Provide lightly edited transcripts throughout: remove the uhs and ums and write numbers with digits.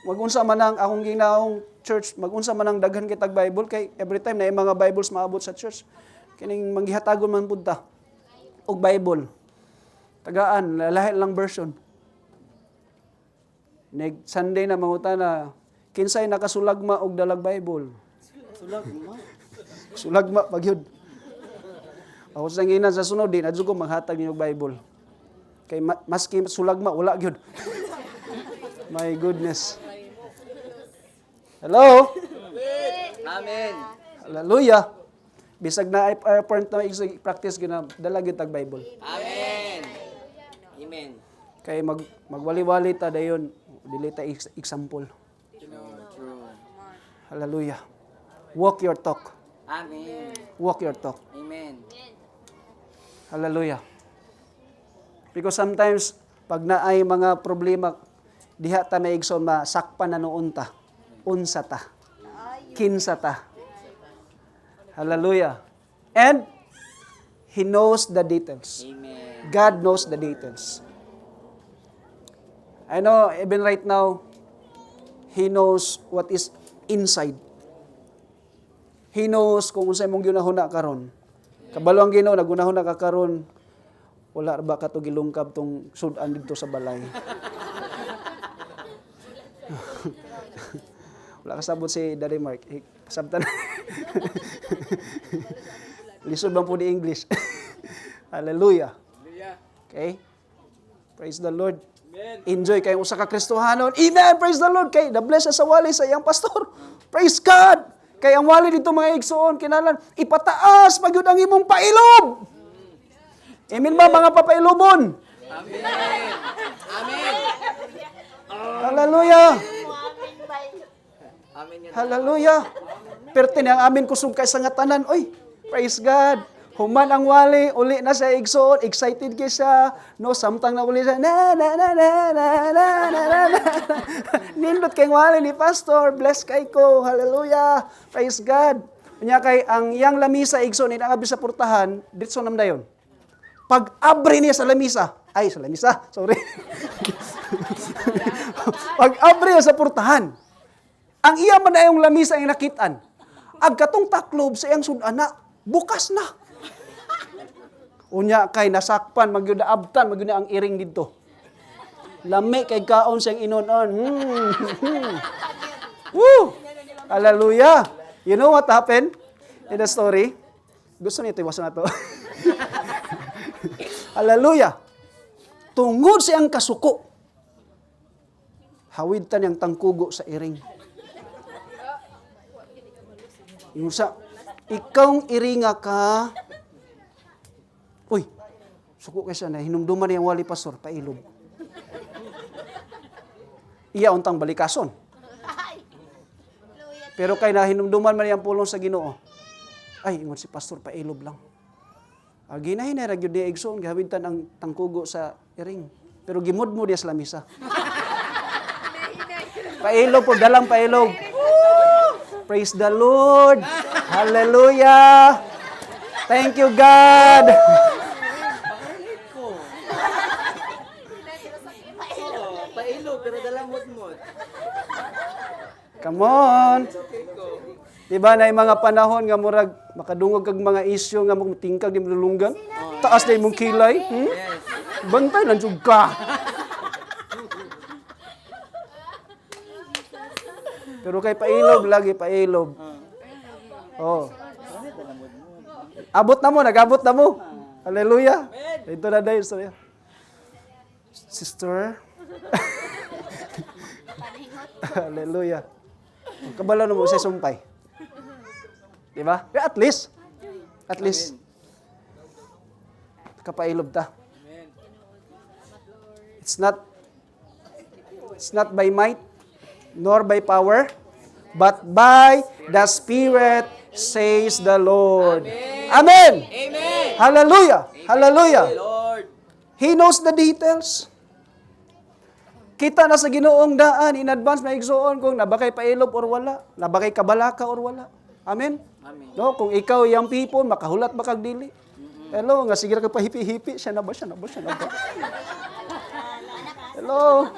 Magunsa man ang akong ginaong church, magunsa man ang daghan kitag Bible kay every time na yung mga Bibles maabot sa church. Kining manggihatagon man pud ta og Bible. Tagaan, lahi lang version. Neg Sunday na mangutana, kinsay nakasulagma og dalag Bible? Sulagma pagyud. Ako sa nginan sa sunod din, adyo ko maghatag ninyo Bible. Kay maski sulagma wala gyud. My goodness. Hello? Amen. Hallelujah. Bisag na point na practice gina dalagit tag Bible. Amen. Amen. Kay magwali-wali ta dayon, dili ta example. True. Hallelujah. Walk your talk. Amen. Walk your talk. Amen. Hallelujah. Because sometimes pag naay mga problema diha ta maigsoon masakpan na noon ta. Unsa ta? Kinsa ta? Hallelujah. And He knows the details. Amen. God knows the details. I know even right now, He knows what is inside. He knows kung unsay mong ginahuna karon. Kabalo ang Ginoo nagunahon na ka karon. Wala ba ka to gilungkab tong sudan dito sa balay. Wala ka sabot si Daddy Mark. Pasabtan. Lisod bang po di English? Hallelujah. Okay? Praise the Lord. Enjoy kayong usa ka Kristohanon. Amen! Praise the Lord. Kay na-bless sa wali sa iyang pastor. Praise God! Kay ang wali dito mga igsoon, kinalan, ipataas magyud ang imong pailob. Amen ba mga papailobon? Amen. Amen. Hallelujah! Amen. Hallelujah! Perti ang amin kusog kay sa nga tanan. Oy, praise God! Human ang wali, uli na sa igsoon, excited kay siya. No, samtang na uli siya, na. Nindot kay wali ni pastor, bless kay ko, hallelujah, praise God. Unya kay ang yang lamisa igsoon, inangabi sa portahan, ditso namdayon. Pag abri niya sa lamisa, sorry. Pag abri niya sa portahan, ang iya man na yung lamisa ang nakitaan, agkatong taklob sa iyang sudana, bukas na. Unya kay nasakpan, magyud abtan, magyud ang iring dito. Lami kay kaon siyang inon-on. Woo! Hallelujah! You know what happened in the story? Gusto niyo iwasan na to. Hallelujah! Tungod siyang kasuko, hawid ta niyang tangkugo sa iring. Yung sa, ikaw iringa ka, uy, suko kay siya na, hinumduman niyang wali pastor, pailob. Iya untang balikason. Pero kay na hinumduman man niyang pulong sa Ginoo, ay, ingon si pastor, pailob lang. Ginahin na ragyod niya igsoon, gawintan ang tangkugo sa iring. Pero gimod mo diya sa lamisa. Pailob po, dalang pailob. Praise the Lord. Hallelujah. Thank you, God. Pailo, pero dalang mut-mut. Come on. Diba na yung mga panahon nga murag makadungog kag mga isyu nga mong tingkag di malulunggan? Taas na imong kilay? Bantay lang jud ka. Pero kay pailob lagi, pailob. Oh. Abot na mo, nag-abot na mo. Hallelujah. Ito na dahil sorry. Sister. Hallelujah. Kabalo na mo sa sumpay. Diba? Pero at least, kapailob ta. It's not by might, nor by power, but by the Spirit, says the Lord. Amen. Amen. Hallelujah. Hallelujah. Lord. He knows the details. Kita na sa Ginoong daan in advance na igsoon kung nabakay pailob or wala, nabakay kabalaka or wala. Amen. Amen. No, kung ikaw yung people, makahulat ba kag dili? Hello, nga sige ka pa hipi-hipi, siya na ba? Hello.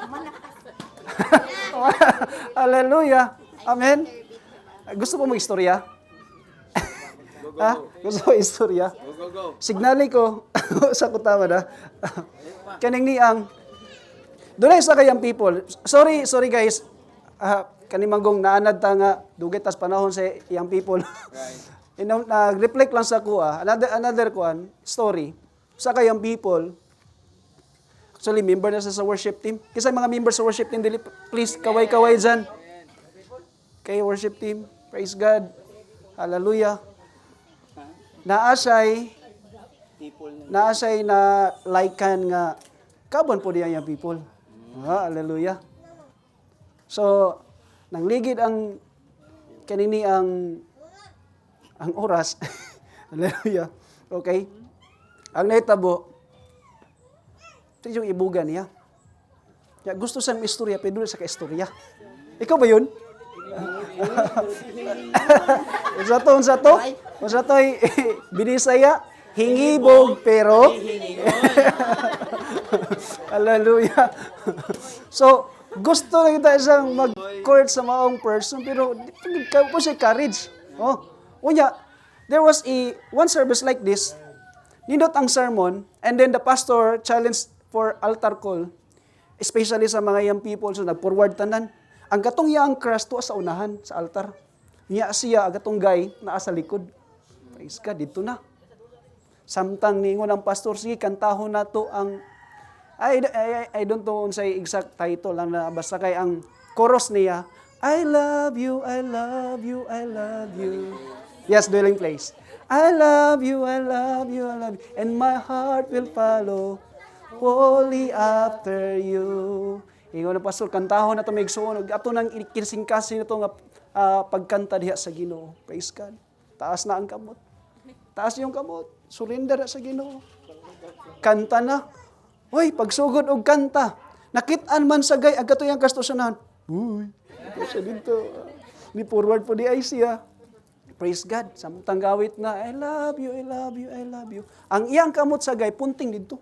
Hallelujah. Amen. Gusto mo istorya? Ha? Gusto mo istorya? Go. Signali ko sa kutama na. Kaning niang doon sa kayang people. Sorry guys. Kanimanggong naanad ta nga dugay tas panahon sa iyang people. Right. Nag-reflect lang sa kuha. Another story. Sa kayang people. Actually, member na sa worship team. Kasi mga member sa worship team, please, kaway-kaway dyan. Kay worship team. Praise God. Hallelujah. Naasay na laikan nga kabon po diyan yung people. Hallelujah. So, nangligid ang kanini ang oras. Hallelujah. Okay? Ang naitabo, ito yung ibugan niya. Ya, gusto sa istorya, pero sa kaistorya. Ikaw ba yun? Unsa to? Binisaya, hingibog, pero hallelujah. So, gusto na kita isang mag-court sa maong person, pero po siya courage. Unya, there was one service like this, nindot ang sermon, and then the pastor challenged for altar call, especially sa mga young people, so nag-forward tanan. Ang katong yang crush to sa unahan, sa altar. Niya siya, ang katong guy, naa sa likod. Praise God, dito na. Samtang ningon ang pastor, sige, kantahon na to ang, I don't know sa exact title lang na, basta kay ang chorus niya, I love you, I love you, I love you. Yes, dwelling place. I love you, I love you, I love you, and my heart will follow wholly after you. Ingon na pastor, kantahon na ito may igsoon. Ato nang kinsingkasin na ito nga pagkanta diha sa Ginoo. Praise God. Taas na ang kamot. Taas yung kamot. Surrender na sa Ginoo. Kanta na. Hoy, pagsugod og kanta. Nakit-an man sa gay, agato yung kastosanan. Uy, ito siya dito. Ni forward po di ay siya. Praise God. Samtang gawit na, I love you, I love you, I love you. Ang iyang kamot sa gay, punting dito.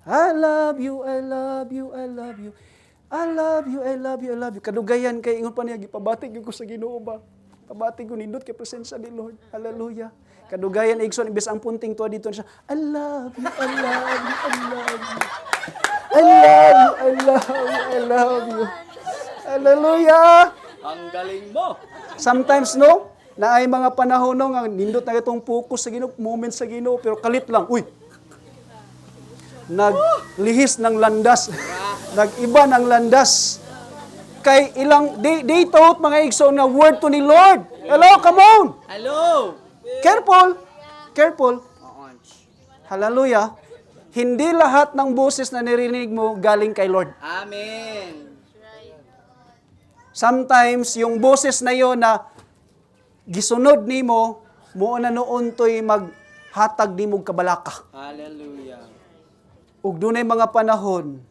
I love you, I love you, I love you. I love you, I love you, I love you. Kadugayan kay ingon pa niya, gipabatig ko sa Ginoo ba? Pabatig ko nindot kay presensya ni Lord. Hallelujah. Kadugayan igsoon ibis ang punting tuwa dito siya. I love you, I love you, I love you. I love you, I love you, I love you. Hallelujah. Ang galing mo. Sometimes no, na ay mga panahon no nga nindot na itong focus sa Ginoo, moment sa Ginoo, pero kalit lang. Uy. Naglihis ng landas. Nag-iba ng landas. Kay ilang, they taught mga igsoon na word to ni Lord. Hello, come on. Hello. Careful. Hallelujah. Hindi lahat ng boses na narinig mo galing kay Lord. Amen. Sometimes, yung boses na yon na gisunod nimo, mo na noon to'y maghatag nimo kabalaka. Hallelujah. Ug dunay mga panahon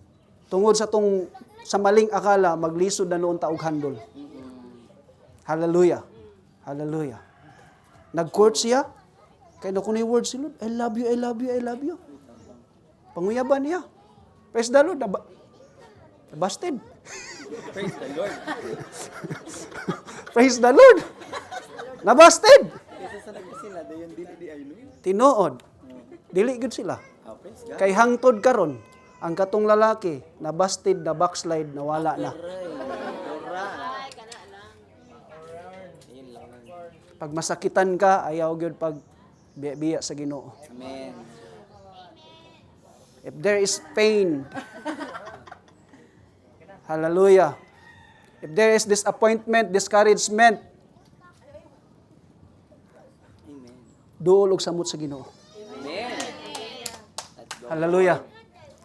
tungod sa maling akala maglisod na noon ta og handol. Hallelujah. Hallelujah. Nag-court siya kay na kunay word si Lord. I love you, I love you, I love you. Panguyaban niya. Praise the Lord. Busted. Praise the Lord. Praise the Lord. Nabusted. Kasi sa nagkasila, dayon dili di ay no. Tinuod. Dili gud sila. Praise God. Kay hangtod karon ang katong lalaki na busted, na backslide, na wala na. Pag masakitan ka, ayaw gyud pag biya sa Ginoo. Amen. If there is pain, hallelujah. If there is disappointment, discouragement, Amen. duol og samot sa Ginoo. Amen. Hallelujah.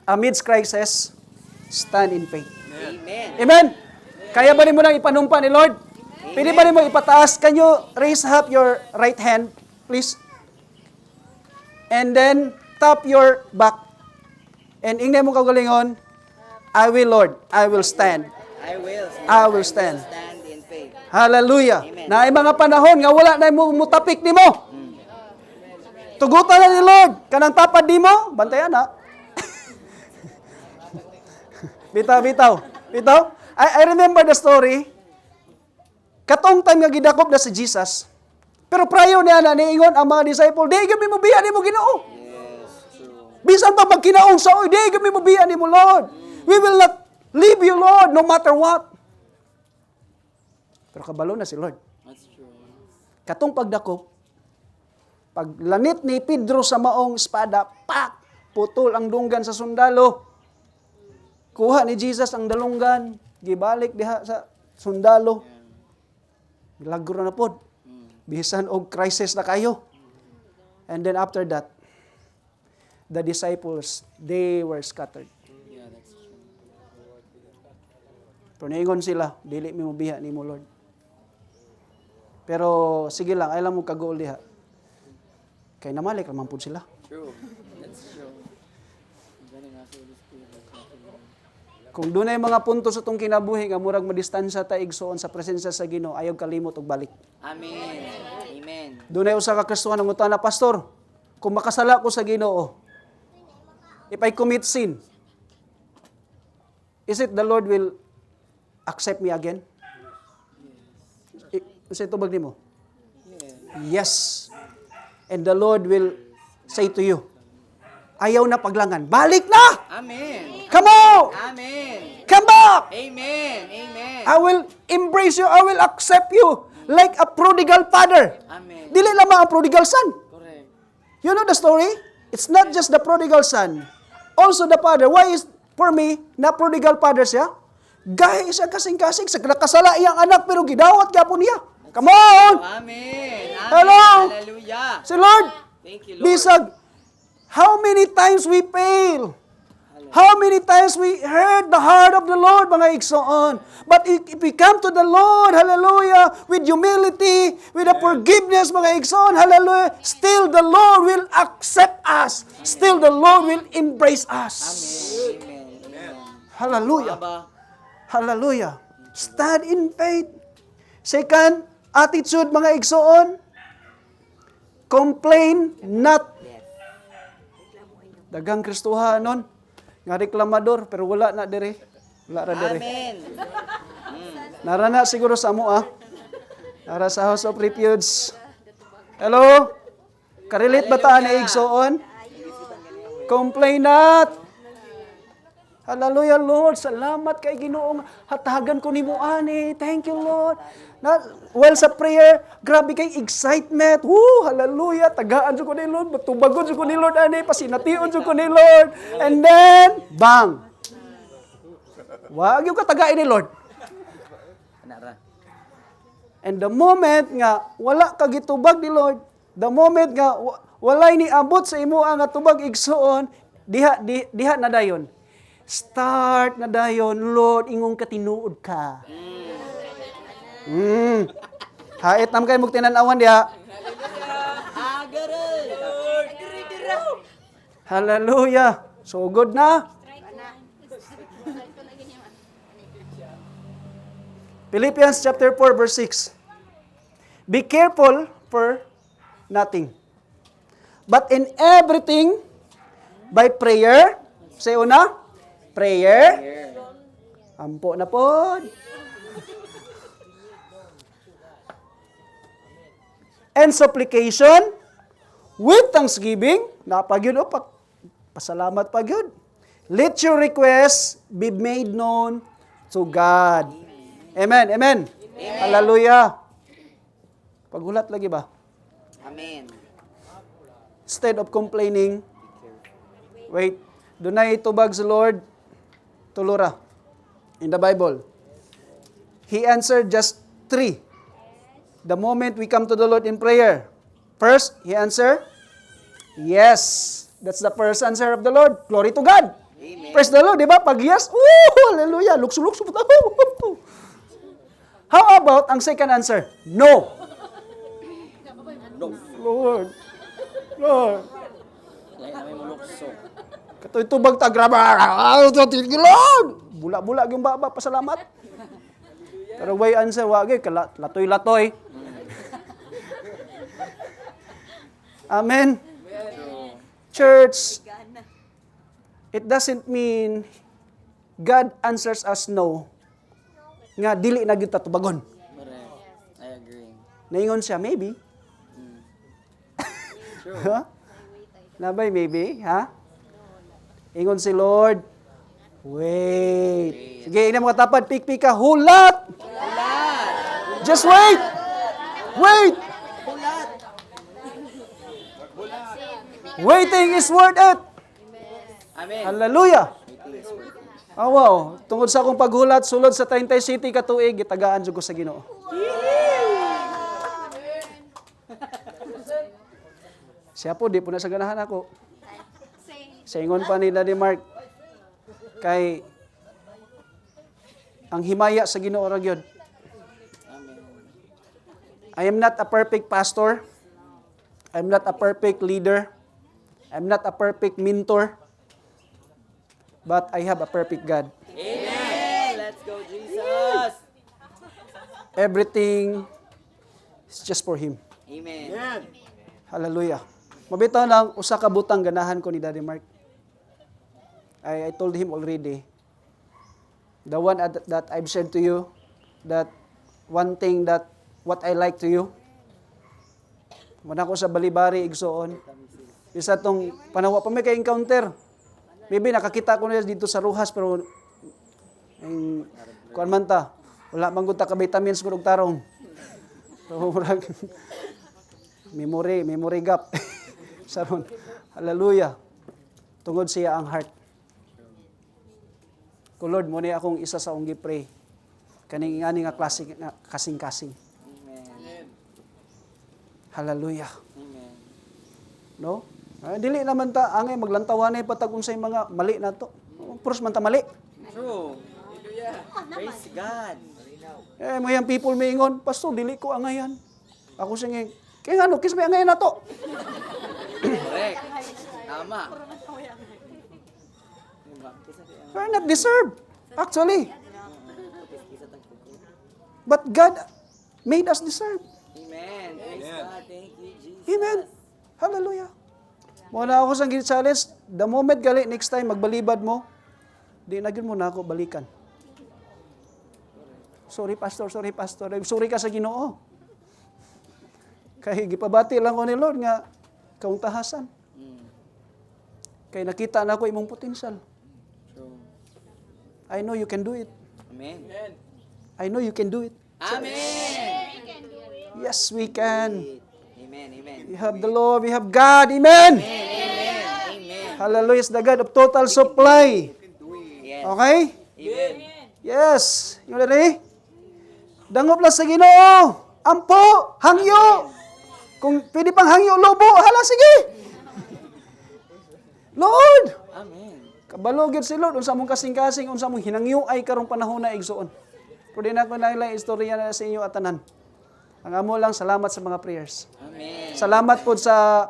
Amidst crisis, stand in faith. Amen. Amen. Kaya ba nimo nang ipanumpa ni Lord? Pwede ba nimo ipataas? Can you raise up your right hand, please? And then, tap your back. And ingay mo kagalingon, I will, Lord. I will stand. I will. I will stand. Stand in faith. Hallelujah. Amen. Na ay mga panahon nga wala na mo mutapik nimo. Tugutan na ni Lord. Kanang tapad nimo, bantayan na. Bitaw. I remember the story. Katong time nga gidakop na si Jesus. Pero prior niya na niingon ang mga disciple, di gami mo biya ni mo Ginoo. Yes, true. Bisan pa magkinaong sa oy, di gami mo biya ni mo Lord. We will not leave you Lord no matter what. Pero kabalo na si Lord. That's true. Katong pagdakop, paglanit ni Pedro sa maong espada, pak! Putol ang dunggan sa sundalo. Kuha ni Jesus ang dalunggan, gibalik diha sa sundalo. Milagro na pod. Bisan og crisis na kayo. And then after that, the disciples, they were scattered. Yeah, that's true. Pero niingon sila, dili mi mobiha nimo Lord. Pero sige lang, alam mo kagool diha. Kay namalik naman po sila. True. That's true. Ganun nga sa Holy Spirit. Kung dunay mga punto sa tong kinabuhi nga murag madistansya ta igsoon sa presensya sa Ginoo, ayaw kalimot og balik. Amen. Amen. Dunay usa ka Kristohano nga ngutana, pastor, kung makasala ko sa Ginoo, if I commit sin, is it the Lord will accept me again? Usa ito bag nimo? Yes. And the Lord will say to you, ayaw na paglangan, balik na! Amen. Come on! Amen. Come back! Amen. Amen. I will embrace you, I will accept you like a prodigal father. Amen. Dili lamang ang prodigal son. Correct. You know the story? It's not just the prodigal son. Also the father. Why is, for me, na prodigal father siya? Gaya siya kasing-kasing sa nakasala iyang anak pero gidawat gyapon niya. Come on! Amen. Amen. Hello? Hallelujah. Si Lord, Thank you, Lord. bisag, how many times we fail? How many times we heard the heart of the Lord, mga igsoon. But if we come to the Lord, hallelujah, with humility, with a forgiveness, mga igsoon, hallelujah, still the Lord will accept us. Still the Lord will embrace us. Amen. Amen. Hallelujah. Aba. Hallelujah. Stand in faith. Second, attitude, mga igsoon, complain not. Dagang Kristohanon, nga reklamador, pero wala na dire. Wala ra dire. Amen. Narana siguro sa amo Nara sa House of Refuge. Hello? Karelate ba taan na igsoon? Complain not. Hallelujah, Lord. Salamat kay Ginoong hatagan ko nimo ani. Thank you, Lord. Well, sa prayer, grabe kay excitement. Woo, hallelujah. Tagaan jud ko ni Lord. Batubagon jud ko ni Lord ani. Pasination jud ko ni Lord. And then, bang. Wag yung katagain ni Lord. Anara. And the moment nga wala ka gitubag ni Lord, the moment nga walay ni abot sa imo ang tubag igsoon, diha na dayon. Start na dayon, Lord, ingong katinuod ka. Hait nam kay mong tinan-awan diha. Hallelujah. So good na. Philippians chapter 4 verse 6. Be careful for nothing. But in everything, by prayer, say una, prayer. Ampo na po. And supplication, with thanksgiving, napagyud o pasalamat pagyud. Let your requests be made known to God. Amen. Amen. Hallelujah. Paghulat lagi ba? Amen. Instead of complaining, wait, dunay tubag sa Lord, tulura. In the Bible. He answered just 3. The moment we come to the Lord in prayer. First, He answered, yes. That's the first answer of the Lord. Glory to God. Amen. Praise the Lord, di ba? Pag yes, hallelujah, lukso-lukso. How about ang second answer? No. No. Lord. Lord. Lain namin mulukso. Katoy tubag ta graba. Lord. Bula-bula yung baba, pasalamat. Pero why answer, wagi, latoy-latoy. Amen. Church, it doesn't mean God answers us no nga dili na gyud ta tubagon. Correct. I agree. Naingon siya, maybe. True. Ha? Nabay, maybe, ha? Ingon si Lord, wait. Sige, ina mga tapat, pik-pik ka, hulat! Just wait! Wait! Waiting is worth it! Amen. Hallelujah! Oh, wow. Tungod sa akong paghulat, sulod sa 30 city katuig, gitagaan jud ko sa Ginoo. Siya po, di po nasa ganahan ako. Sa ingon pa ni Daddy Mark, kay ang himaya sa Ginoo ra gyud. Amen. I am not a perfect pastor. I'm not a perfect leader. I'm not a perfect mentor. But I have a perfect God. Amen. Let's go, Jesus. Everything is just for Him. Amen. Hallelujah. Mabitaw lang, usa ka butang ganahan ko ni Daddy Mark. I told him already, the one that I've said to you, that one thing that what I like to you, man ako sa balibari, igsoon, isa tong panawa pa may ka-encounter. Maybe nakakita ko na dito sa Ruhas, pero kuan man ta, wala man gud ta ka vitamins ko og tarong. So, memory gap. Saron. Hallelujah. Tungod siya ang heart. Ko Lord, mo ni akong isa sa akong gipray. Kaning ingani nga klase nga kasing-kasing. Amen. Hallelujah. Amen. No? Dili naman ta angay maglantawanay patag unsay mga mali nato. Puros man ta mali. True. Hallelujah. Praise God. Mo yang people miingon, pastor dili ko angayan. Ako singing, kay ngano kis may angayan nato? Correct. Tama. We're not deserved, actually. But God made us deserve. Amen. Praise God. Thank you, Jesus. Amen. Hallelujah. Muna ako sa challenge, the moment gali next time magbalibad mo, di na gyud mo na ako balikan. Sorry pastor. Sorry ka sa Ginoo. Kay gipabati lang ko ni Lord nga kaung tahasan. Kay nakita na ako imong potential. True. I know you can do it. Amen. I know you can do it. Amen. Yes, we can. Amen. Amen. We have the Lord, we have God. Amen. Amen. Amen. Hallelujah is the God of total supply. Yes. Okay? Amen. Yes. You ready? Dangop lang sa Ginoo. Ampo, hangyo. Kung pwede pang hangyo, lobo, hala, sige. Lord, Amen. kabalo gyud si Lord, unsa mong kasing-kasing, unsa mong hinangyo ay karong panahon na igsuon. Pwede na ko na istorya na sa inyo atanan. Ang amo lang, salamat sa mga prayers. Amen. Salamat po sa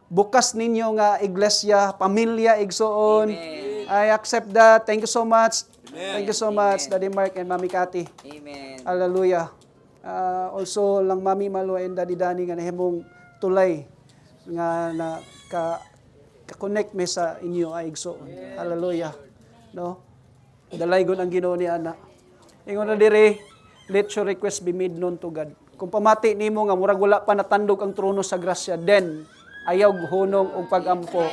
bukas ninyo nga iglesia, pamilya, igsuon. Amen. I accept that. Thank you so much. Thank you so much, Daddy Mark and Mami Cathy. Amen. Hallelujah. Also, lang Mami Malo and Daddy Danny nga nahimong tulay nga na ka-connect me sa inyo ay igsuon. Hallelujah. No? Dalaygon ang Ginoo ni ana. Ingon na dire, let your request be made known to God. Kung pamati nimo nga murag wala pa natandog ang trono sa grasya, then ayaw hunong og pag-ampo.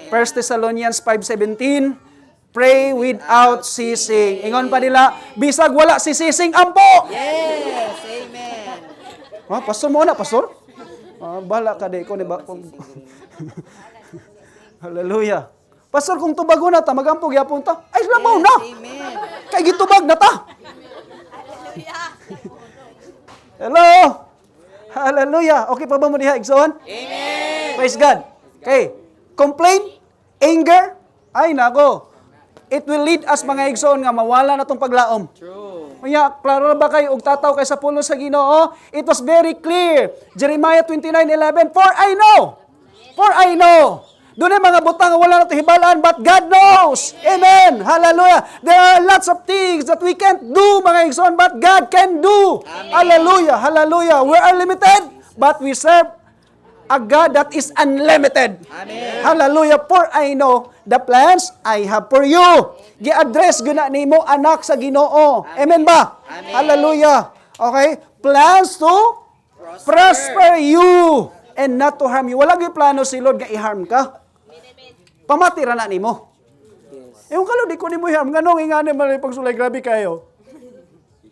1 Thessalonians 5:17, pray without ceasing. Ingon pa nila, bisag wala si ceasing ampo. Yes. Amen. Pastor mo na, pastor? Bala ka di ko ni ba? Hallelujah. Pastor, kung tubago na ta, magampo gyapon ta. Ay, labaw na. Amen. Kay gitubag na ta. Hello. Hallelujah. Okay pa ba mo diha, igsoon? Amen. Praise God. Okay. Complaint, anger, ay nako. It will lead us mga igsoon nga mawala na tong paglaom. True. Kaya, klaro na ba kayo, ug tataw kay sa pulo sa Ginoo? It was very clear. Jeremiah 29:11, for I know. Doon ay mga butang nga wala nato hibalaan, but God knows. Amen. Hallelujah. There are lots of things that we can't do, mga igsoon, but God can do. Amen. Hallelujah. Hallelujah. We are limited, but we serve a God that is unlimited. Amen. Hallelujah. For I know the plans I have for you. Gi-address guna nimo anak sa Ginoo. Amen ba? Amen. Hallelujah. Okay? Plans to prosper you and not to harm you. Wala gyud plano si Lord nga i-harm ka. Pamatira na nimo. Yes. Yung kalo di ko nimo i-harm nganong ingani man pagsulay grabe kayo.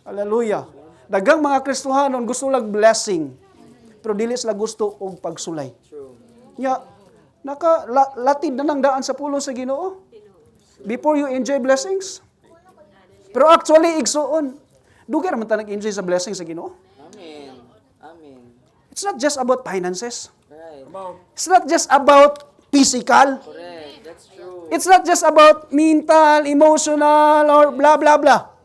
Hallelujah. Dagang mga Kristohanon gusto lang blessing. Pero dili sila gusto og pagsulay. True. Nya latid na ng daan sa pulong sa Ginoo. Before you enjoy blessings. Pero actually igsuon. Dugay ra man ta nag-enjoy sa blessings sa Ginoo. Amen. Amen. It's not just about finances. Right. It's not just about physical. Correct. That's true. It's not just about mental, emotional, or blah, blah, blah.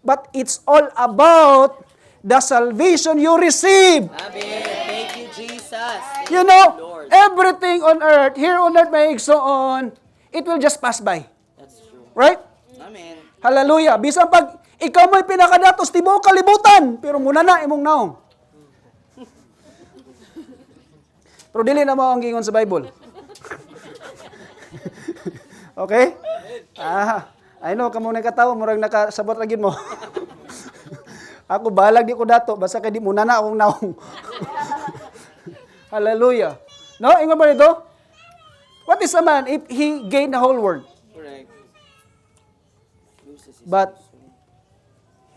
But it's all about the salvation you receive. Amen. Thank you, Jesus. You know, Lord. everything on earth, here on earth may igsoon, it will just pass by. That's true. Right? Amen. Hallelujah. Bisan pag ikaw may pinakadatos, tibuok kalibutan, pero muna na imong naong. Pero dili na mo ang gingon sa Bible. Okay? I know, kamo na katawa, murag nakasabot lagi mo. Ako, balag di ko dato, basta kay di muna na akong naong. Hallelujah. No, ingon ba nito? What is a man if he gain the whole world? Correct. Loses his But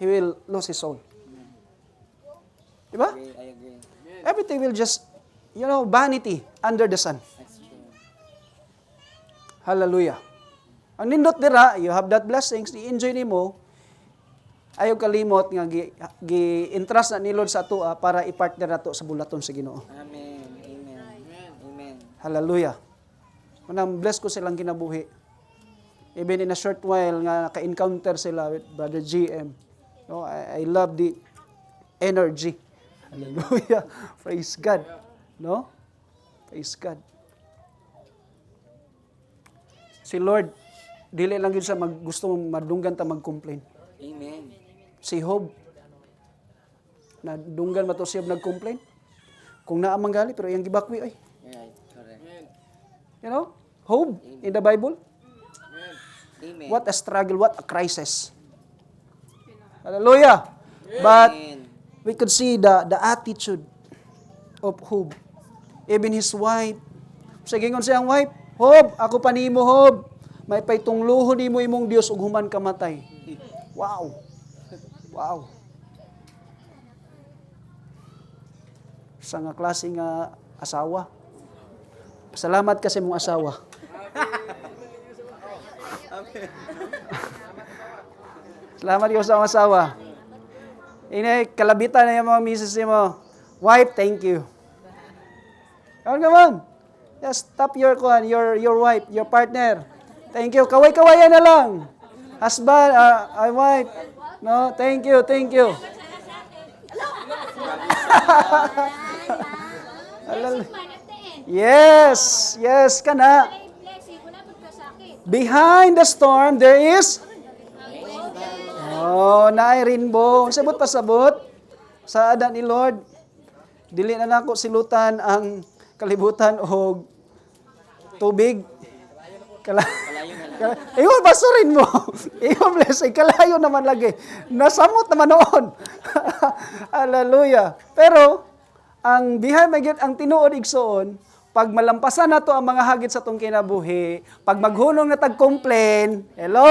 he will lose his soul. Diba? I agree. Everything will just, vanity under the sun. That's true. Hallelujah. Ang nindot dira, you have that blessings, i-enjoy nimo. Ayaw kalimot nga gi-entrust na ni Lord sa ato para i-partner nato sa bulaton sa Ginoo. Amen. Amen. Amen. Hallelujah. Manang bless ko silang kinabuhi. Even in a short while nga naka-encounter sila with Brother GM. No, I love the energy. Hallelujah. Praise God. No? Praise God. Si Lord, dili lang yun sa gusto madunggan ta mag-complain. Amen. Si Job, nadunggan mato siya nag-complain. Kung naamang gali, pero iyang gibakwi ay. Right. Correct. You know? Job in the Bible. Amen. What a struggle, what a crisis. Hallelujah. But Amen. we could see the attitude of Job. Even his wife. Sige ngon siyang wife, Job, ako panimo Job. May paytungluhon nimo imong Dios ug human kamatay. Wow. Wow. Sa nga klase nga asawa. Salamat kasi mong asawa. Salamat ko sa asawa. Ini kalabitan na yung mga misis mo. Wife, thank you. Come on. Just stop your wife, your partner. Thank you. Kaway-kawayan na lang. Husband, wife. No, thank you, thank you. Yes, yes, kana. Behind the storm, there is naay rainbow. Sabot pa sabot. Sa adan ni Lord. Dili na nako silutan ang kalibutan o tubig. Iyon, basurin mo. Iyon, blessing. Kalayo naman lagi. Nasamot naman noon. Hallelujah. Pero, ang behind ang tinuod igsoon, pag malampasan na to ang mga hagit sa tong kinabuhi, pag maghunong na tag-complain, hello,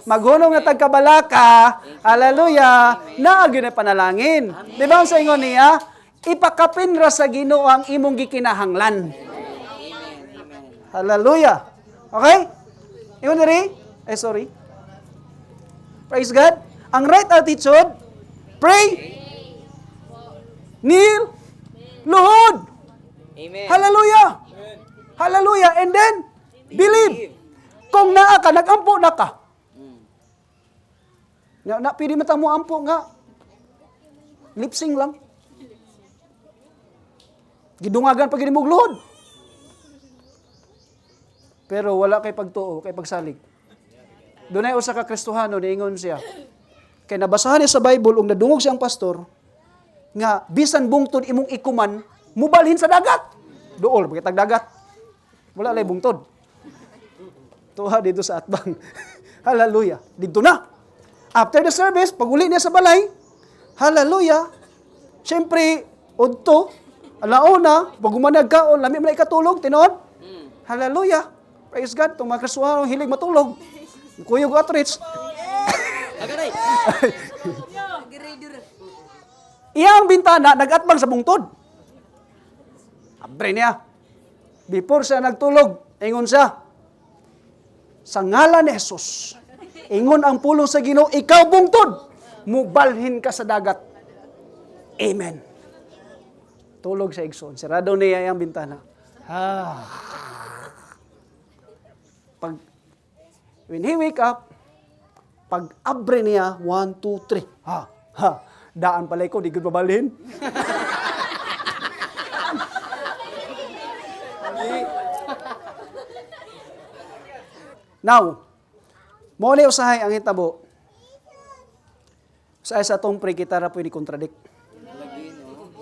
maghunong na tag-kabalaka, hallelujah, naagi na panalangin. Di ba ang sa ingon niya? Ipakapin ra sa Ginoo ang imong gikinahanglan. Hallelujah. Okay? Yun rin? Sorry. Praise God. Ang right attitude, pray, kneel, luhod. Amen. Hallelujah. Hallelujah. And then, believe. Kung naa ka, nag-ampo na ka. Pili matang mo ampo nga. Lipsing lang. Gidungagan pag ginimog luhod. Pero wala kay pagtuo, kay pagsalig. Doon ay usa ka Kristohano, niingon siya. Kaya nabasahan niya sa Bible, ug nadungog siyang pastor, nga bisan bungtod imong ikuman, mubalhin sa dagat. Dool, pakitag dagat. Wala lay bungtod. Tuha dito sa atbang. Hallelujah. Dito na. After the service, pag uli niya sa balay, hallelujah. Siyempre, udto, alauna, pag umanag ka, o lami mo na ikatulog, tinood? Hallelujah. Praise God. Itong mga Kristohano, hilig matulog. Kuyog outreach. Agaray. Iyang bintana, nag-atbang sa bungtod. Abre niya. Before siya nagtulog, ingon siya, sa ngalan ni Jesus, ingon ang pulong sa Ginoo, ikaw bungtod, mubalhin ka sa dagat. Amen. Tulog sa igsoon. Sirado niya ang bintana. When he wake up, pag abre niya, 1, 2, 3. Daan pala ko, di ko babalhin. Now, muli usahay ang hitabo. Usahay sa itong pre-gitara pwede contradict. Lagi, no?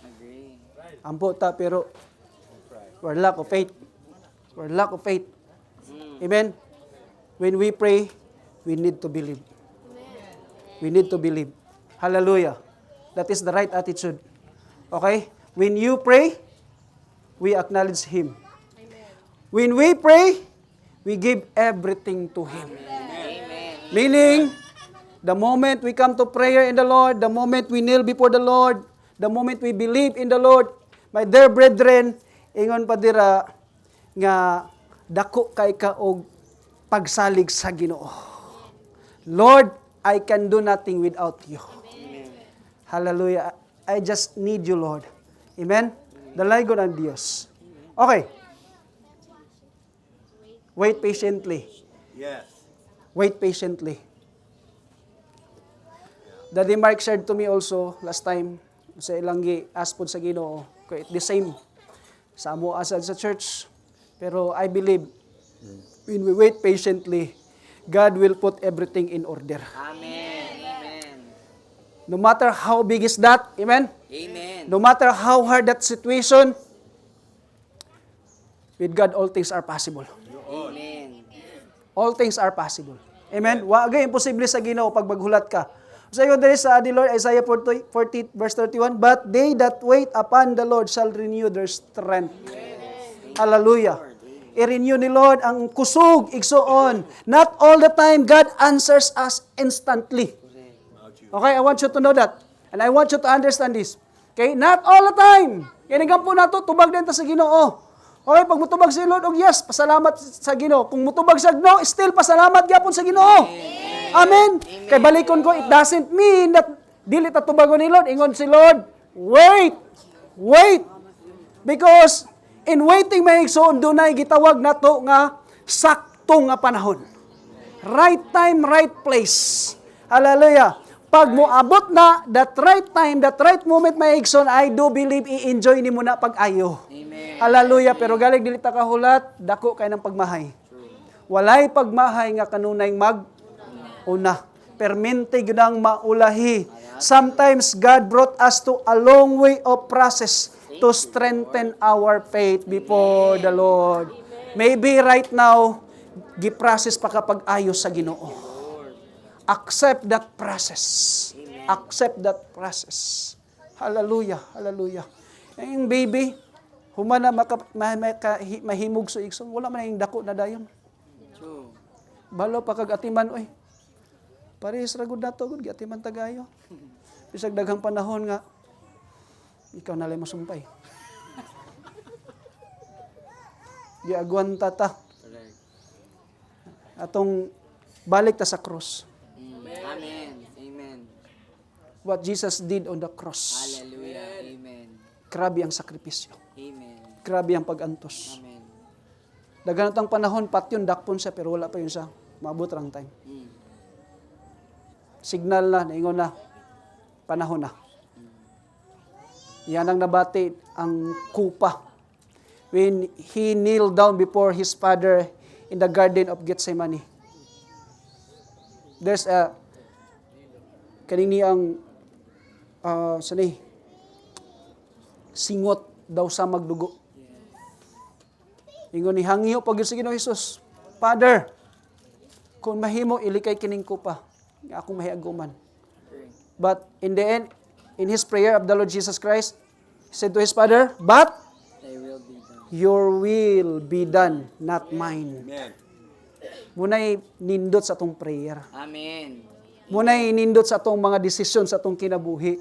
Agree. Ampo ta, pero we're lack of faith. We're lack of faith. Amen? When we pray, we need to believe. We need to believe. Hallelujah. That is the right attitude. Okay? When you pray, we acknowledge Him. When we pray, we give everything to Him. Meaning, the moment we come to prayer in the Lord, the moment we kneel before the Lord, the moment we believe in the Lord, my dear brethren, ingon pa dira nga dako kay ka og pagsalig sa Ginoo. Lord, I can do nothing without you. Hallelujah. I just need you, Lord. Amen? Dalay God ang Diyos. Okay. Wait patiently. Yes. Wait patiently. Daddy Mark shared to me also last time sa ilang aspod sa Ginoo. The same sa amo asad sa church. Pero I believe when we wait patiently, God will put everything in order. Amen. Amen. No matter how big is that, amen? Amen. No matter how hard that situation, with God all things are possible. Amen. All things are possible. Amen? Wagay imposible sa Ginoo pag maghulat ka. So yun there sa the Lord, Isaiah 40 verse 31, but they that wait upon the Lord shall renew their strength. Hallelujah. I-renew ni Lord ang kusog, igsoon. Not all the time God answers us instantly. Okay, I want you to know that. And I want you to understand this. Okay, not all the time. Kinigang po na to, tubag din ta sa Ginoo. Okay, pag mutubag si Lord, yes, pasalamat sa Ginoo. Kung mutubag sa no, still pasalamat gyapon sa Ginoo. Amen. Kay balikon ko, it doesn't mean that dili ta tubagon ni Lord. Ingon si Lord, wait. Because in waiting may igsoon dunay gitawag nato nga sakto nga panahon. Right time, right place. Hallelujah. Pag moabot na that right time, that right moment may igsoon, I do believe i-enjoy nimo na pag-ayo. Amen. Hallelujah. Pero galing dili ta kahulat, dako kay ng pagmahay. Walay pagmahay nga kanunay mag-una. Permente gyud ang maulahi. Sometimes God brought us to a long way of process to strengthen our faith before the Lord. Maybe right now, giprocess pa kapag ayos sa Ginoo. Accept that process. Accept that process. Hallelujah. Hallelujah. Yung baby, humana mahimog sa igsoon, wala man yung dako na dayon. True. Balo pa kag atiman, oy. Parehas ra gud nato gud atiman tagayo. Bisag daghang panahon nga ikaw na lang masumpay. Di agwanta ta. Correct. Atong balik ta sa cross. Amen. Amen. What Jesus did on the cross. Hallelujah. Amen. Grabe ang sakripisyo. Amen. Grabe ang pag-antos. Amen. Dagan tang panahon pat yun dakpon siya pero wala pa yun sa maabot rang time. Signal na, naingon na, panahon na. Yan ang nabati ang kupa. When he kneeled down before his father in the garden of Gethsemane. There's a, kanini ang, singot daw sa magdugo. Ingon ni hangyo pag sa Ginoong Hesus, Father, kung mahimo ilikay kining kupa, nga akong mahiaguman. But in the end, in his prayer of the Lord Jesus Christ, he said to his Father, but Thy will be done. your will be done, not mine. Amen. Muna'y nindot sa atong prayer. Amen. Muna'y nindot sa atong mga desisyon sa atong kinabuhi.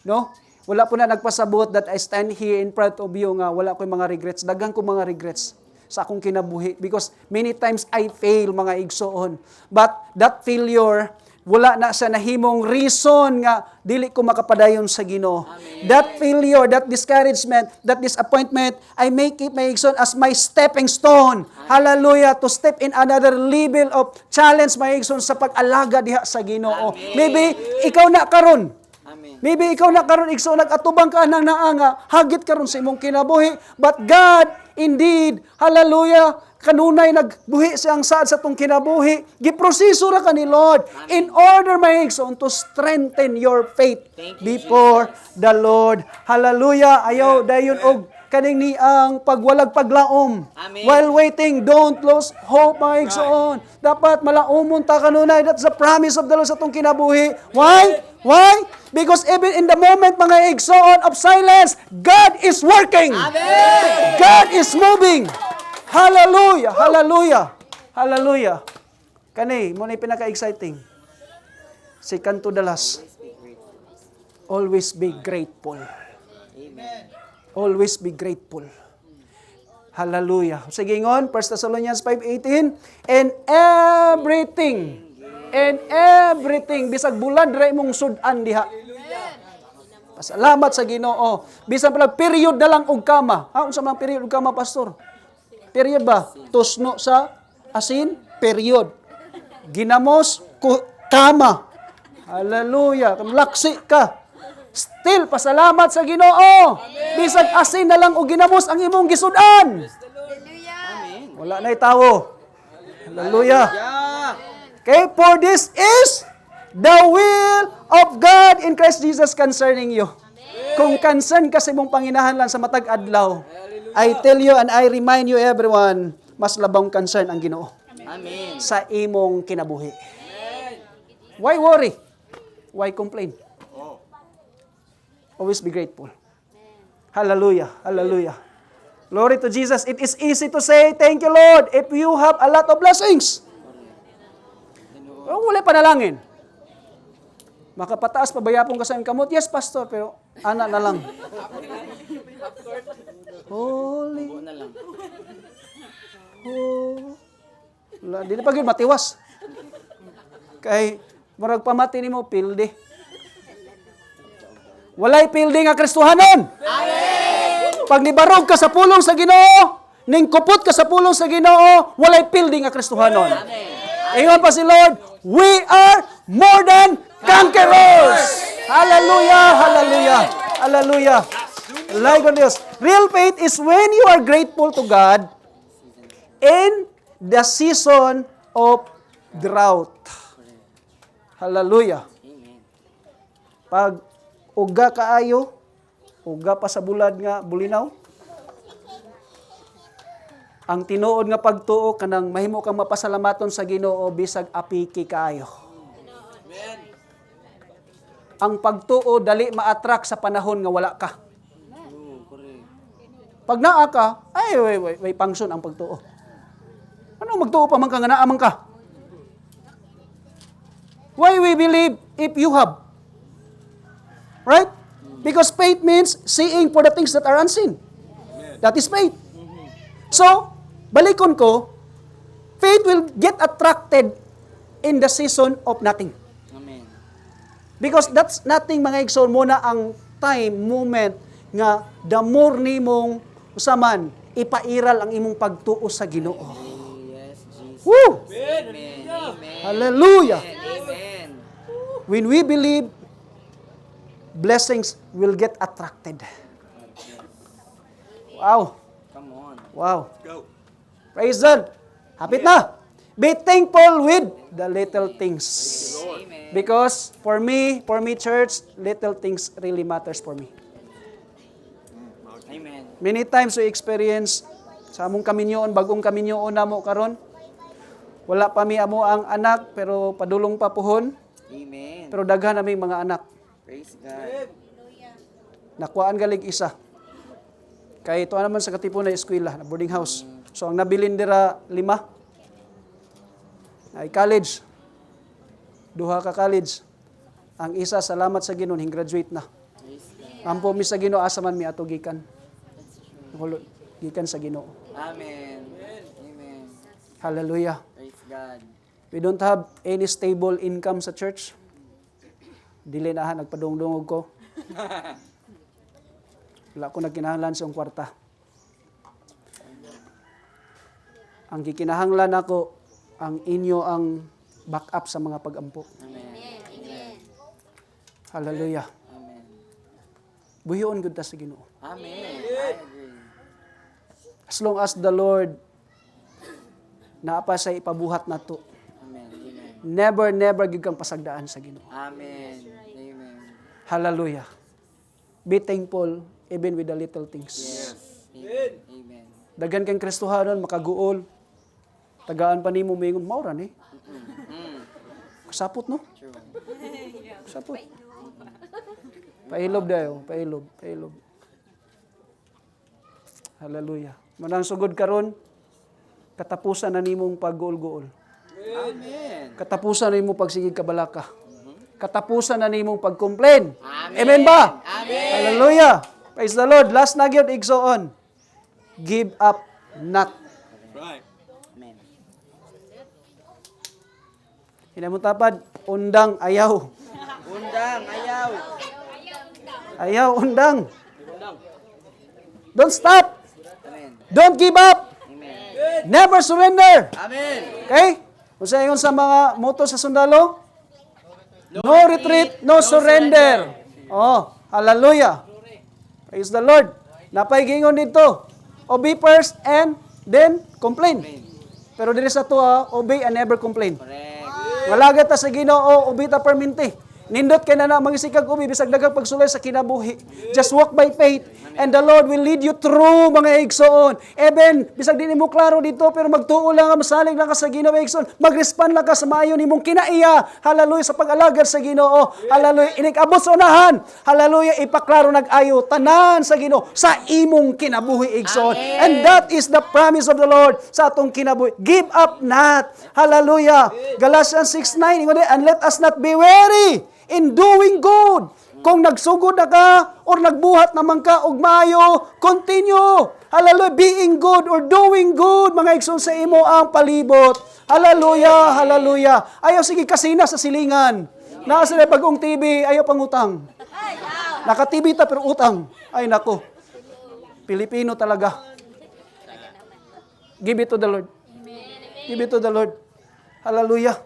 No? Wala po na nagpasabot that I stand here in front of you nga wala ko mga regrets. Daghang ko mga regrets sa akong kinabuhi because many times I fail mga igsoon. But that failure, wala na sa nahimong reason nga dili ko makapadayon sa Ginoo. That failure, that discouragement, that disappointment, I make it my igsoon as my stepping stone. Hallelujah, to step in another level of challenge my igsoon sa pag-alaga diha sa Ginoo. Maybe ikaw na karon. Amen. Maybe ikaw na karon igsoon nag-atubang ka nang naanga, hagit karon sa imong kinabuhi, but God indeed, hallelujah, kanunay nagbuhi siyang saad sa tong kinabuhi, giproseso ra ka ni Lord in order my igsoon to strengthen your faith Thank you, before the Lord. Hallelujah. Ayaw dayon og kaning ni ang pagwalag paglaom. Amen. While waiting, don't lose hope mga igsoon. Dapat malaumon ta kanunay. That's the promise of the Lord sa tong kinabuhi. Why? Why? Because even in the moment mga igsoon of silence, God is working. Amen. God is moving. Hallelujah! Hallelujah! Hallelujah! Kani, mo na pinaka-exciting. Si Canto Dalas. Always be grateful. Amen. Always be grateful. Hallelujah. Sige ngon, 1 Thessalonians 5:18, and everything, bisag bulad ra imong sudan diha. Pasalamat sa Ginoo. Bisan pala period na lang og kama. Ha, unsa man period og kama, pastor? Period ba? Tusno sa asin? Period. Ginamos, kama. Hallelujah. Laksi ka. Still, pasalamat sa Ginoo. Bisag asin na lang o ginamos ang imong gisudan. Amen. Wala na'y tawo. Hallelujah. Yeah. Okay, for this is the will of God in Christ Jesus concerning you. Kung concern ka sa imong panginahanglan sa matag adlaw, I tell you and I remind you everyone, mas labang concern ang Ginoo Amen. sa imong kinabuhi. Why worry? Why complain? Always be grateful. Hallelujah. Hallelujah. Glory to Jesus. It is easy to say, thank you Lord, if you have a lot of blessings. Wala panalangin. Makapataas, pabayapon ka sa iyong kamot. Yes, pastor, pero ana na lang. Holy. Buo na lang. Oh. Di na pag yun matiwas. Kay, marag pamati ni mo, pilde. Walay pilde nga Kristohanon. Pag nibarog ka sa pulong sa Ginoo, ning kupot ka sa pulong sa Ginoo, walay pilde nga Kristohanon. Ingon pa si Lord, we are more than conquerors. Hallelujah, hallelujah, hallelujah. Like on this. Real faith is when you are grateful to God in the season of drought. Hallelujah. Amen. Pag uga kaayo, uga pa sa bulad nga bulinaw, ang tinuod nga pagtuo kanang mahimo kang mapasalamaton sa Ginoo bisag apiki kaayo. Ang pagtuo dali ma-attract sa panahon nga wala ka. Oh, correct. Pag naa ka, ay way pangson ang pagtuo. Ano magtuo pa man ka nga naa man ka? Why we believe if you have? Right? Because faith means seeing for the things that are unseen. That is faith. So, balikon ko, faith will get attracted in the season of nothing. Amen. Because that's nothing mga igsoon mo na ang time, moment, nga the more nimong usaman, ipairal ang imong pagtuo sa Ginoo. Yes, Jesus. Woo! Amen. Amen. Hallelujah! Amen. When we believe, blessings will get attracted. Wow! Come on. Wow! Go. Praise God! Hapit na! Be thankful with the little things. Amen. Because for me, church, little things really matters for me. Amen. Many times we experience sa among kaminyoon, bagong kaminyoon namo karon. Wala pa mi amo ang anak pero padulong pa puhon, Amen. pero daghan naming mga anak. Praise God. Nakuhaan galig isa. Kay ito naman sa katipon na eskwela, na boarding house. So ang nabilin dira 5 ay college. 2 ka college. Ang isa salamat sa Ginoo graduate na. Praise God. Ampo mi sa Ginoo asa man mi ato gikan. Hulot gikan sa Ginoo. Amen. Amen. Hallelujah. Praise God. We don't have any stable income sa church. Dili na nagpadungdungog ko. Wala ko nagkinahanglan sa kwarta. Ang gikinahanglan ako, ang inyo ang backup sa mga pag-ampo. Amen. Hallelujah. Amen. Buhion gud ta sa Ginoo. Amen. I agree. As long as the Lord naapa sa ipabuhat nato, Amen. Amen. never gid kang pasagdaan sa Ginoo. Amen. Amen. Hallelujah. Be thankful even with the little things. Yes. Amen. Amen. Daghan kang Kristohanon makaguol. Tagaan pa nimo mingon maura ni. Kasapot no? True. Kasapot. Pailob dayo, pailob. Hallelujah. Manang sugod karon katapusan na nimong pagguol-guol. Amen. Katapusan na nimong pagsigig kabalaka. Katapusan na nimong pag-complain. Amen. Amen ba? Amen. Hallelujah. Praise the Lord. Last na gyud igsoon. Give up not. Right. Amen. Hinamutapad, undang ayaw. Undang, ayaw. Ayaw, undang. Don't stop. Amen. Don't give up. Amen. Never surrender. Amen. Okay? Kung sa ingon sa mga moto sa sundalo, no retreat, no surrender. Oh, hallelujah. Praise the Lord. Napay gingon dito. Obey first and then complain. Pero diri sa tuwa, obey and never complain. Correct. Wala ta sa Ginoo, obey ta perminti. Nindot kay na mga sikag ubi bisag daghang pagsulay sa kinabuhi. Just walk by faith and the Lord will lead you through mga igsoon. Even bisag di nimo klaro dito pero magtuo lang masalig lang ka sa Ginoo igsoon. Mag-respond lang ka sa maayo nimong kinaiya. Hallelujah sa pag-alagad sa Ginoo. Hallelujah inig-abot sa unahan. Hallelujah ipaklaro nag-ayo tanan sa Ginoo sa imong kinabuhi igsoon. And that is the promise of the Lord sa atong kinabuhi. Give up not. Hallelujah. Galatians 6:9 ingon and let us not be weary in doing good. Kung nagsugod na ka or nagbuhat naman ka og maayo, continue. Hallelujah, being good or doing good, mga igsoon sa imo ang palibot. Hallelujah, hallelujah. Ayaw sige kasina sa silingan. Naa sila bagong TV, ayaw pangutang. Naka-TV ta pero utang. Ay nako. Pilipino talaga. Give it to the Lord. Give it to the Lord. Hallelujah.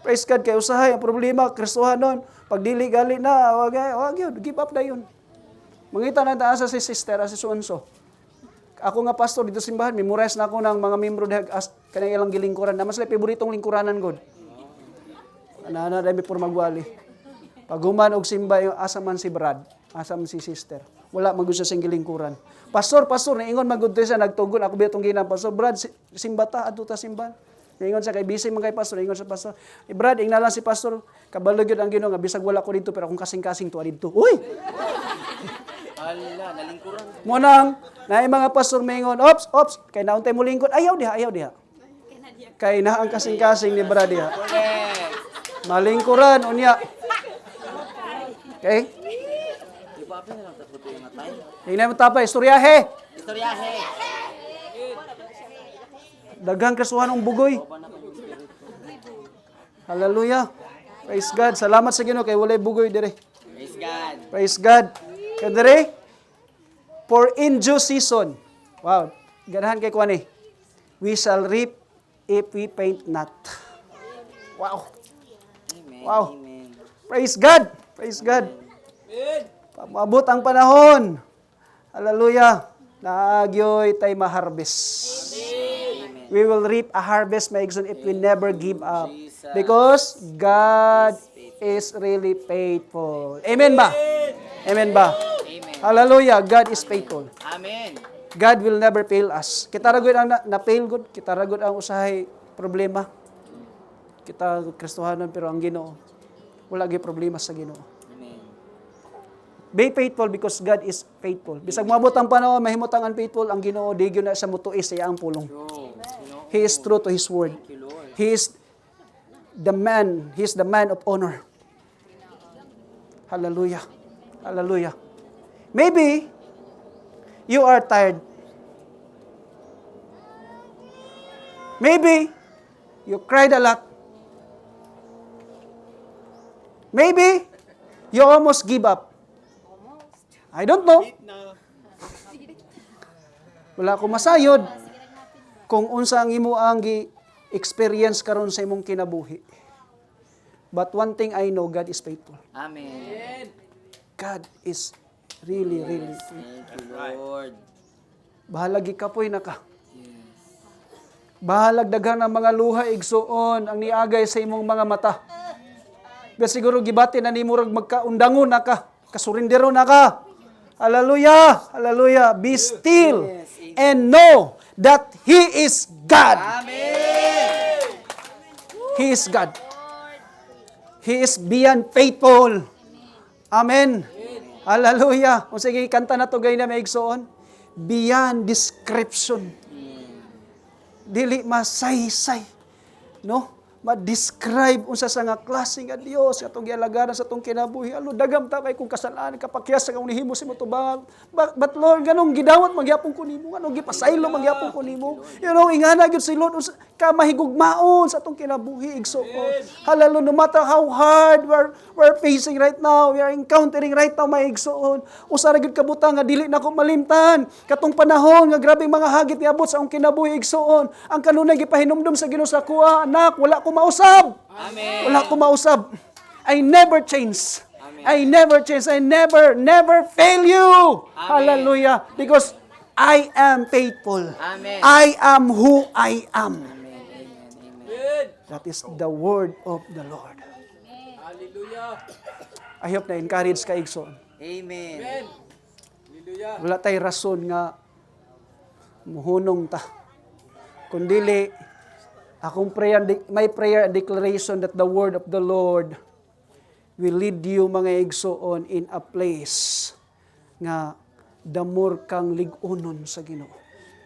Praise God kay usahay ang problema Kristohanon. Pag dili gali na, wag yun, give up na yun. Mangita na taasa si sister, si Suonso. Ako nga pastor dito sa simbahan, memorize na ako ng mga membro dahil kanang ilang gilingkuran. Naman sila paboritong lingkuranan God. Ana dami por magwali. Pag human og simba yung asa man si Brad, asa man si sister. Wala magud sa sing gilingkuran. Pastor, ingon magud siya nagtugon ako bitong ginang pastor Brad, simba ta adto ta simbahan. Ingon sa kay busy man kay pastor, ingon sa pastor. Brad, ingna lang si pastor, kabalo gyud ang Ginoo nga bisag wala ko dito pero akong kasing-kasing tuwa dito. Uy. Hala, nalingkuran. Mo nang naay mga pastor mingon, ops, kay nauntay mo lingkod, ayaw diha. Kay na ang kasing-kasing ni Brad diha. Correct. Malingkuran unya. Okay? Di ba apil na lang tatlo yung matay? Tingnan mo tapay, istoryahe. Istoryahe. Daghang kasuhan ng bugoy. Hallelujah. Praise God. Salamat sa Ginoo kay walay bugoy dire. Praise God. Praise God. Kay dire, for in due season. Wow. Ganahan kay kuan we shall reap if we faint not. Wow. Amen. Wow. Amen. Praise God. Praise God. Pamabot ang panahon. Hallelujah. Naagyoy tay ma-harvest. We will reap a harvest, my igsoon, if we never give up. Because God is really faithful. Amen ba? Amen ba? Amen. Hallelujah. God is faithful. Amen. God will never fail us. Kita ragod ang na-fail good, kita ragod ang usahay problema. Kita Kristohanon pero ang Ginoo wala gyud problema sa Ginoo. Amen. Be faithful because God is faithful. Bisag moabot ang panahon mahimot ang unfaithful, ang Ginoo di gyud na siya mutuis sa iyang pulong. True. He is true to his word. Thank you, Lord. He is the man of honor. Hallelujah. Hallelujah. Maybe you are tired. Maybe you cried a lot. Maybe you almost give up. I don't know. Wala ko masayod kung unsa ang imo ang experience karon sa imong kinabuhi. But one thing I know, God is faithful. Amen. God is really faithful. Thank you, Lord. Bahalag ikapoy na ka. Yes. Bahalag daghan ang mga luha igsuon ang niagay sa imong mga mata. Pero siguro gibati na nimo rag magkaundangon na ka, kasurindero na ka. Hallelujah! Hallelujah! Be still and know that He is God. Amen. He is God. He is beyond faithful. Amen. Hallelujah. Kung sige, kanta na to gay na may igsoon. Beyond description. Dili masaysay. No? Ma-describe unsa sa nga klase nga Dios atong gialagaran sa atong kinabuhi. Alo dagam ta kay kung kasalanan kapakyas sa kung nihimo si mo tubangan. But Lord, ganong gidawat magyapon ko nimo, ganong gipasaylo magyapon ko nimo. You know, ingana gyud si Lord unsa ka mahigugmaon sa atong kinabuhi igsoon. Hallelujah, no matter how hard we're facing right now, we are encountering right now may igsoon. Usa ra gyud kabutang nga dili nako malimtan. Katong panahon nga grabe mga hagit niabot sa akong kinabuhi igsoon. Ang kanunay gipahinumdum sa Ginoo sa kuha, anak, wala ko mausab. Amen. Wala ko mausab. I never change. Amen. I never change. I never fail you. Amen. Hallelujah. Because I am faithful. Amen. I am who I am. Amen. Amen. That is the word of the Lord. Hallelujah. I hope na encourage ka igsoon. Amen. Hallelujah. Wala tay rason nga muhunong ta. Kundili akong prayer, my prayer declaration that the word of the Lord will lead you mga igsoon in a place nga damor kang ligunon sa Ginoo.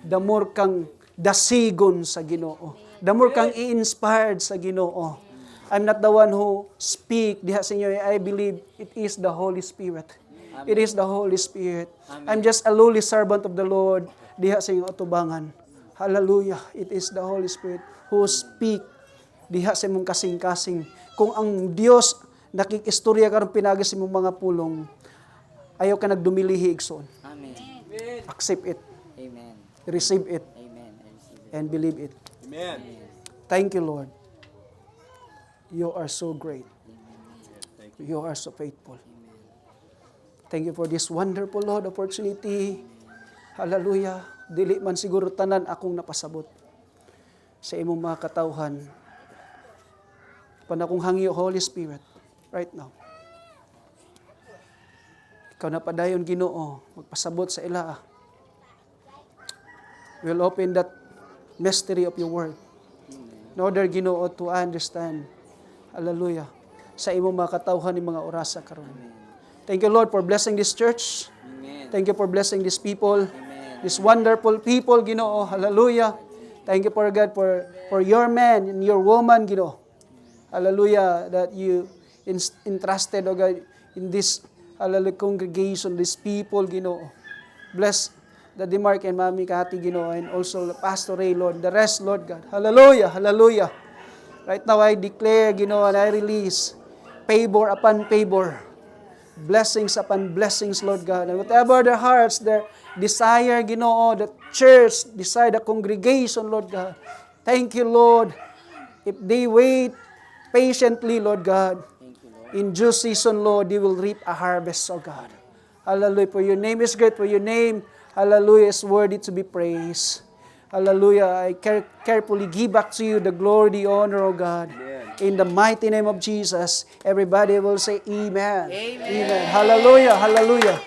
Damor kang dasigon sa Ginoo. Damor kang i-inspired sa Ginoo. I'm not the one who speak diha sa inyo. I believe it is the Holy Spirit. It is the Holy Spirit. I'm just a lowly servant of the Lord diha sa inyong atubangan. Hallelujah. It is the Holy Spirit who speak diha sa imong kasing-kasing. Kung ang Dios nakikistorya karon pinagi sa imong mga pulong, ayaw ka nagdumilihi igsoon. Amen. Accept it, Amen. receive it, Amen. I receive it. and believe it. Amen. Thank you, Lord. You are so great. You are so faithful. Thank you for this wonderful, Lord, opportunity. Hallelujah. Dili man siguro tanan akong napasabot sa imong mga katawhan. Panakong hangyo, Holy Spirit, right now. Ikaw na padayon, Ginoo, magpasabot sa ila. We'll open that mystery of your word. In order, Ginoo, to understand, hallelujah, sa imong mga katawhan ni mga orasa karon. Thank you, Lord, for blessing this church. Amen. Thank you for blessing these people. Amen. These wonderful people, Ginoo. Hallelujah. Thank you, for God, for your man and your woman, Ginoo. Hallelujah, that you entrusted, oh God, in this hallelujah congregation, these people, Ginoo. Bless Daddy Mark and Mami Kati, Ginoo, and also Pastor Ray, Lord. The rest, Lord God. Hallelujah, hallelujah. Right now, I declare, Ginoo, and I release favor upon favor. Blessings upon blessings, Lord God. And whatever their hearts, their desire, Ginoo, the church, desire the congregation, Lord God. Thank you, Lord. If they wait patiently, Lord God, in due season, Lord, they will reap a harvest, oh God. Hallelujah. For your name is great. For your name, hallelujah, is worthy to be praised. Hallelujah. I carefully give back to you the glory, the honor, oh God. In the mighty name of Jesus, everybody will say amen. Amen. Amen. Hallelujah. Hallelujah.